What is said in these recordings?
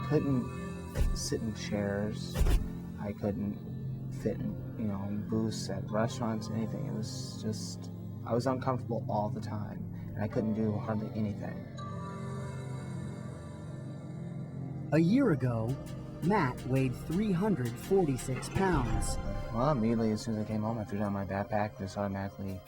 couldn't sit in chairs. I couldn't fit in booths at restaurants, anything. It was just, I was uncomfortable all the time, and I couldn't do hardly anything. A year ago, Matt weighed 346 pounds. Well, immediately as soon as I came home, I threw down my backpack, just automatically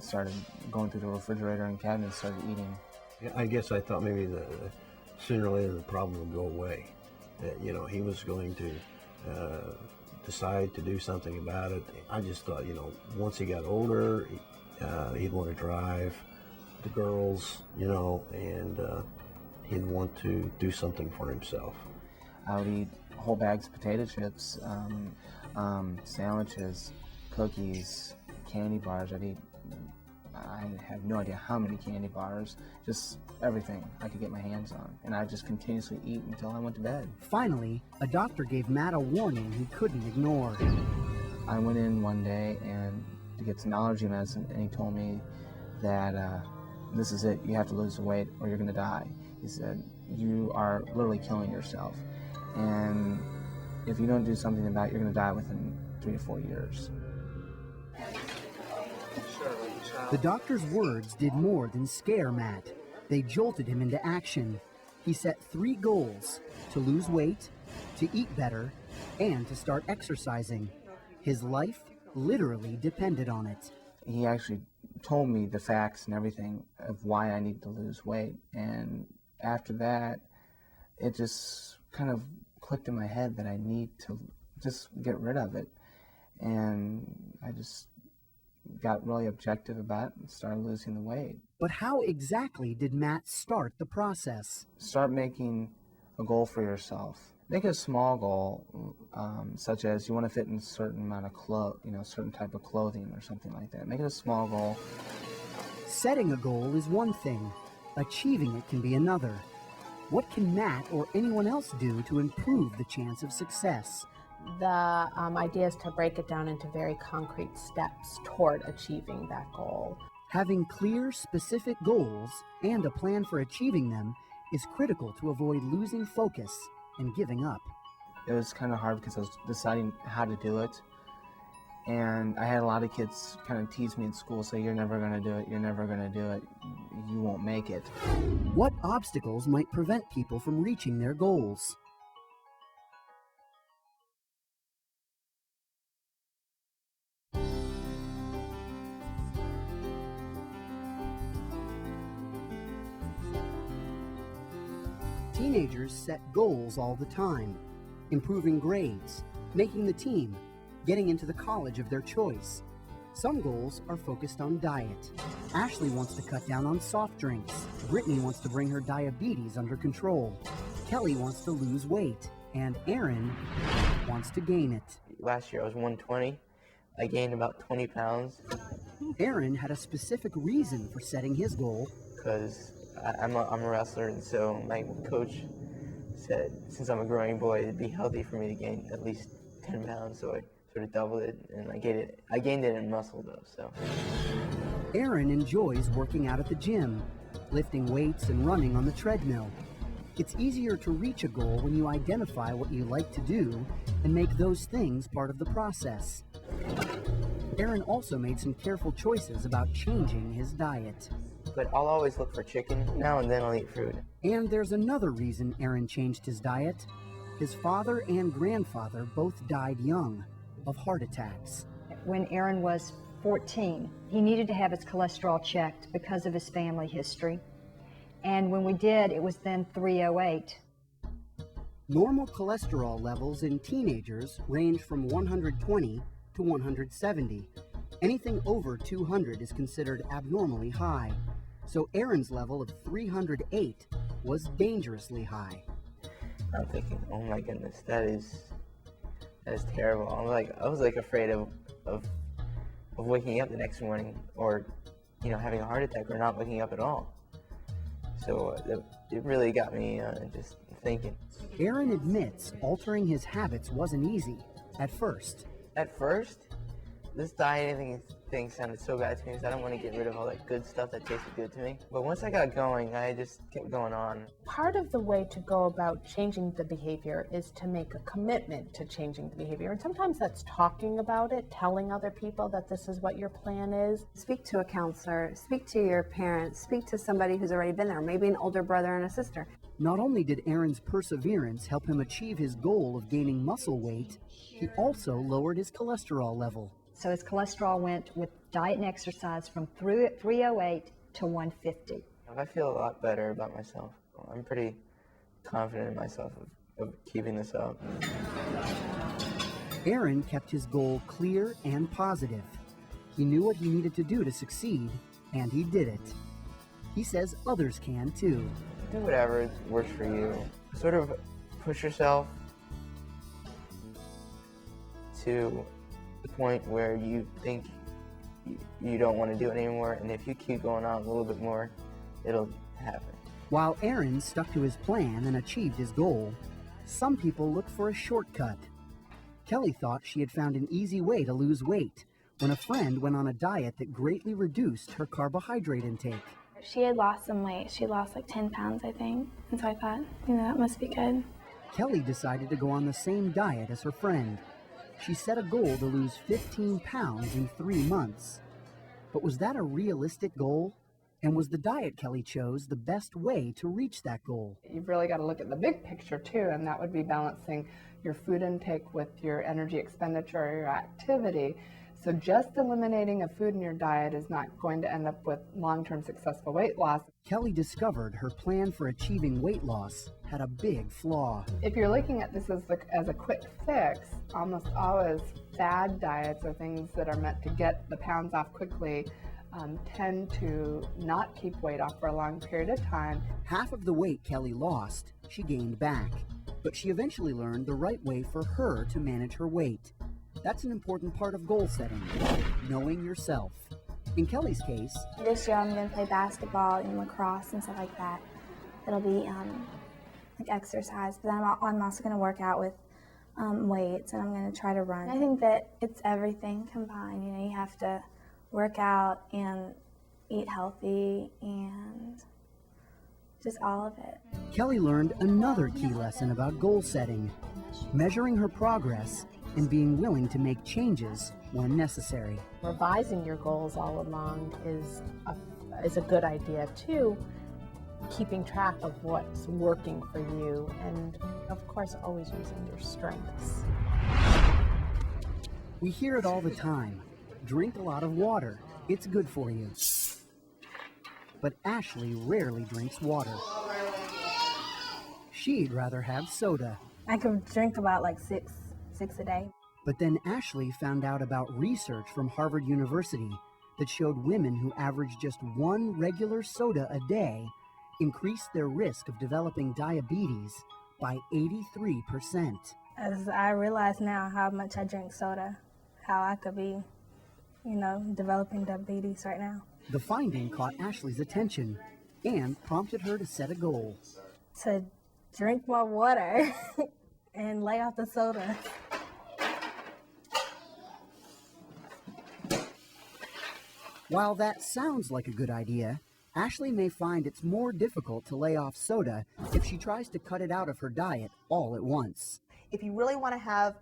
started going through the refrigerator and cabinets, started eating. I guess I thought maybe sooner or later the problem would go away. That, he was going to decide to do something about it. I just thought, once he got older, he'd want to drive the girls, and he'd want to do something for himself. I would eat whole bags of potato chips, sandwiches, cookies, candy bars. I have no idea how many candy bars, just everything I could get my hands on. And I just continuously eat until I went to bed. Finally, a doctor gave Matt a warning he couldn't ignore. I went in one day to get some allergy medicine, and he told me that this is it, you have to lose the weight or you're gonna die. He said, you are literally killing yourself. And if you don't do something about it, you're gonna die within 3 to 4 years. The doctor's words did more than scare Matt. They jolted him into action. He set 3 goals: to lose weight, to eat better, and to start exercising. His life literally depended on it. He actually told me the facts and everything of why I need to lose weight. And after that, it just kind of clicked in my head that I need to just get rid of it. And I just got really objective about it and started losing the weight. But how exactly did Matt start the process? Start making a goal for yourself. Make a small goal, such as you want to fit in a certain amount of certain type of clothing or something like that. Make it a small goal. Setting a goal is one thing. Achieving it can be another. What can Matt or anyone else do to improve the chance of success? The idea is to break it down into very concrete steps toward achieving that goal. Having clear, specific goals and a plan for achieving them is critical to avoid losing focus and giving up. It was kind of hard because I was deciding how to do it. And I had a lot of kids kind of tease me in school, say, you're never going to do it, you're never going to do it, you won't make it. What obstacles might prevent people from reaching their goals? Teenagers set goals all the time: improving grades, making the team, getting into the college of their choice. Some goals are focused on diet. Ashley wants to cut down on soft drinks. Brittany wants to bring her diabetes under control. Kelly wants to lose weight. And Aaron wants to gain it. Last year I was 120. I gained about 20 pounds. Aaron had a specific reason for setting his goal. Because I'm a wrestler, and so my coach said, since I'm a growing boy, it'd be healthy for me to gain at least 10 pounds, so I sort of doubled it, and I gained it in muscle though, so. Aaron enjoys working out at the gym, lifting weights and running on the treadmill. It's easier to reach a goal when you identify what you like to do and make those things part of the process. Aaron also made some careful choices about changing his diet. But I'll always look for chicken. Now and then I'll eat fruit. And there's another reason Aaron changed his diet. His father and grandfather both died young of heart attacks. When Aaron was 14, he needed to have his cholesterol checked because of his family history. And when we did, it was then 308. Normal cholesterol levels in teenagers range from 120 to 170. Anything over 200 is considered abnormally high. So Aaron's level of 308 was dangerously high. I'm thinking, oh my goodness, that is terrible. I was afraid of waking up the next morning, or having a heart attack, or not waking up at all. So it really got me just thinking. Aaron admits altering his habits wasn't easy at first. At first, this dieting thing sounded so bad to me because I don't want to get rid of all that good stuff that tasted good to me. But once I got going, I just kept going on. Part of the way to go about changing the behavior is to make a commitment to changing the behavior. And sometimes that's talking about it, telling other people that this is what your plan is. Speak to a counselor, speak to your parents, speak to somebody who's already been there, maybe an older brother and a sister. Not only did Aaron's perseverance help him achieve his goal of gaining muscle weight, he also lowered his cholesterol level. So his cholesterol went with diet and exercise from 308 to 150. I feel a lot better about myself. I'm pretty confident in myself of keeping this up. Aaron kept his goal clear and positive. He knew what he needed to do to succeed, and he did it. He says others can too. Do whatever works for you. Sort of push yourself to the point where you think you don't want to do it anymore, and if you keep going on a little bit more, it'll happen. While Aaron stuck to his plan and achieved his goal, some people look for a shortcut. Kelly thought she had found an easy way to lose weight when a friend went on a diet that greatly reduced her carbohydrate intake. She had lost some weight. She lost like 10 pounds, I think. And so I thought, that must be good. Kelly decided to go on the same diet as her friend. She set a goal to lose 15 pounds in 3 months. But was that a realistic goal? And was the diet Kelly chose the best way to reach that goal? You've really got to look at the big picture too, and that would be balancing your food intake with your energy expenditure or your activity. So just eliminating a food in your diet is not going to end up with long-term successful weight loss. Kelly discovered her plan for achieving weight loss had a big flaw. If you're looking at this as a quick fix, almost always fad diets or things that are meant to get the pounds off quickly tend to not keep weight off for a long period of time. Half of the weight Kelly lost, she gained back. But she eventually learned the right way for her to manage her weight. That's an important part of goal setting, knowing yourself. In Kelly's case, This year I'm going to play basketball and lacrosse and stuff like that. It'll be like exercise, but then I'm also going to work out with weights, and I'm going to try to run. I think that it's everything combined. You have to work out and eat healthy and just all of it. Kelly learned another key lesson about goal setting, measuring her progress and being willing to make changes when necessary. Revising your goals all along is a good idea too. Keeping track of what's working for you, and of course always using your strengths. We hear it all the time. Drink a lot of water. It's good for you. But Ashley rarely drinks water. She'd rather have soda. I could drink about like six a day. But then Ashley found out about research from Harvard University that showed women who averaged just one regular soda a day increased their risk of developing diabetes by 83%. As I realize now how much I drink soda, how I could be, developing diabetes right now. The finding caught Ashley's attention and prompted her to set a goal. To drink more water and lay off the soda. While that sounds like a good idea, Ashley may find it's more difficult to lay off soda if she tries to cut it out of her diet all at once. If you really want to have,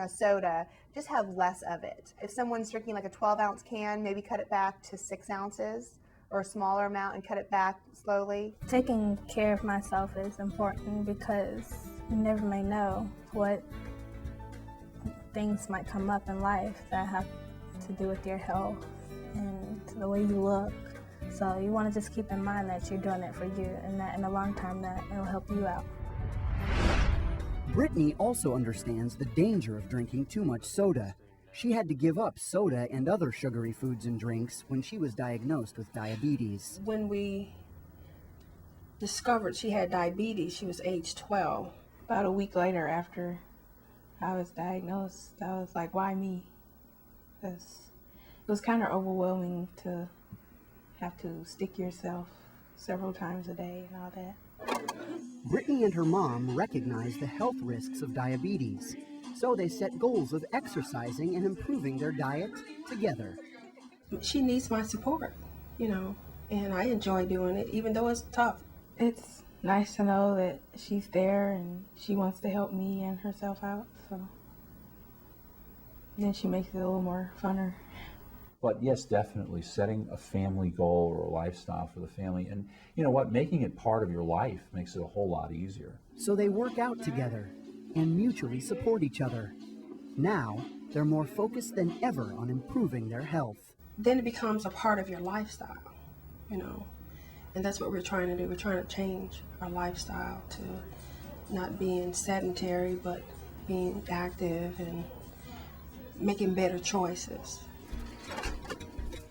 soda, just have less of it. If someone's drinking like a 12-ounce can, maybe cut it back to 6 ounces or a smaller amount and cut it back slowly. Taking care of myself is important because you never may know what things might come up in life that have to do with your health and the way you look. So you want to just keep in mind that you're doing it for you, and that in the long term that it'll help you out. Brittany also understands the danger of drinking too much soda. She had to give up soda and other sugary foods and drinks when she was diagnosed with diabetes. When we discovered she had diabetes, she was age 12. About a week later after I was diagnosed, I was like, why me? Because it was kind of overwhelming to have to stick yourself several times a day and all that. Brittany and her mom recognized the health risks of diabetes, So they set goals of exercising and improving their diet together. She needs my support, you know, and I enjoy doing it, even though it's tough. It's nice to know that she's there and she wants to help me and herself out, so then she makes it a little more funner. But yes, definitely setting a family goal or a lifestyle for the family, and you know what, making it part of your life makes it a whole lot easier. So they work out together and mutually support each other. Now, they're more focused than ever on improving their health. Then it becomes a part of your lifestyle, you know, and that's what we're trying to do. We're trying to change our lifestyle to not being sedentary, but being active and making better choices.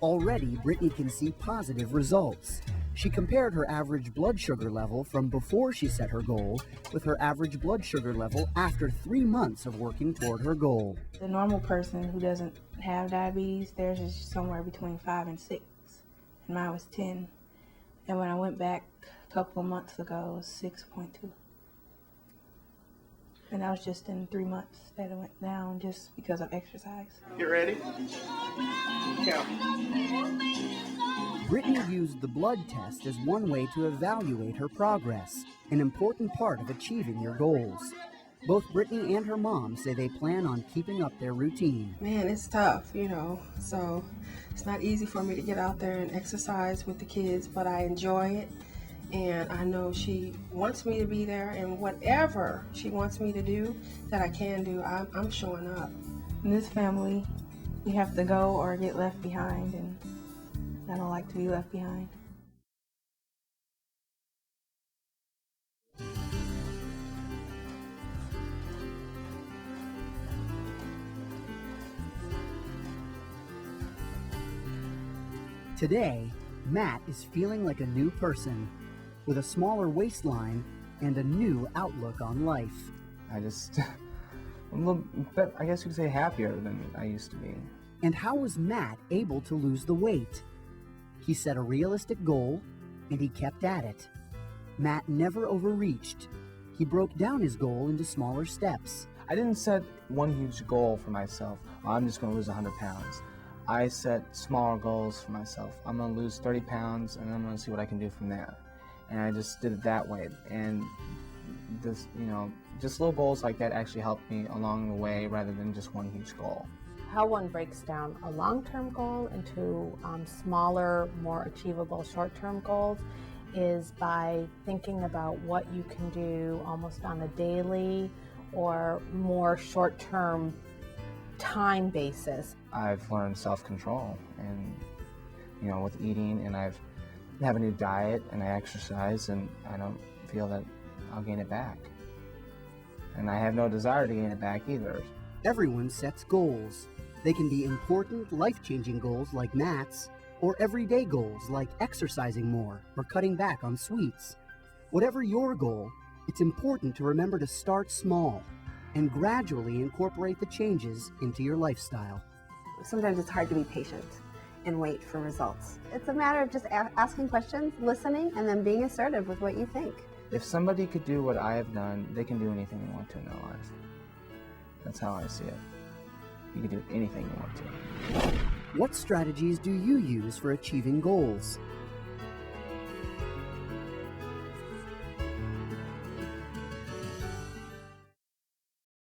Already, Brittany can see positive results. She compared her average blood sugar level from before she set her goal with her average blood sugar level after 3 months of working toward her goal. The normal person who doesn't have diabetes, theirs is somewhere between 5 and 6, and mine was 10. And when I went back a couple of months ago, it was 6.2. And that was just in 3 months that it went down just because of exercise. You ready? Count. Brittany used the blood test as one way to evaluate her progress, an important part of achieving your goals. Both Brittany and her mom say they plan on keeping up their routine. Man, it's tough, you know, so it's not easy for me to get out there and exercise with the kids, but I enjoy it. And I know she wants me to be there, and whatever she wants me to do that I can do, I'm showing up. In this family, you have to go or get left behind, and I don't like to be left behind. Today, Matt is feeling like a new person, with a smaller waistline and a new outlook on life. I'm a little bit, I guess you could say, happier than I used to be. And how was Matt able to lose the weight? He set a realistic goal, and he kept at it. Matt never overreached. He broke down his goal into smaller steps. I didn't set one huge goal for myself. I'm just going to lose 100 pounds. I set smaller goals for myself. I'm going to lose 30 pounds, and I'm going to see what I can do from there. And I just did it that way. And this, you know, just little goals like that actually helped me along the way rather than just one huge goal. How one breaks down a long-term goal into smaller, more achievable short-term goals is by thinking about what you can do almost on a daily or more short-term time basis. I've learned self-control, and you know, with eating, and I have a new diet, and I exercise, and I don't feel that I'll gain it back. And I have no desire to gain it back either. Everyone sets goals. They can be important, life-changing goals like Matt's, or everyday goals like exercising more or cutting back on sweets. Whatever your goal, it's important to remember to start small and gradually incorporate the changes into your lifestyle. Sometimes it's hard to be patient and wait for results. It's a matter of just asking questions, listening, and then being assertive with what you think. If somebody could do what I have done, they can do anything they want to in their life. That's how I see it. You can do anything you want to. What strategies do you use for achieving goals?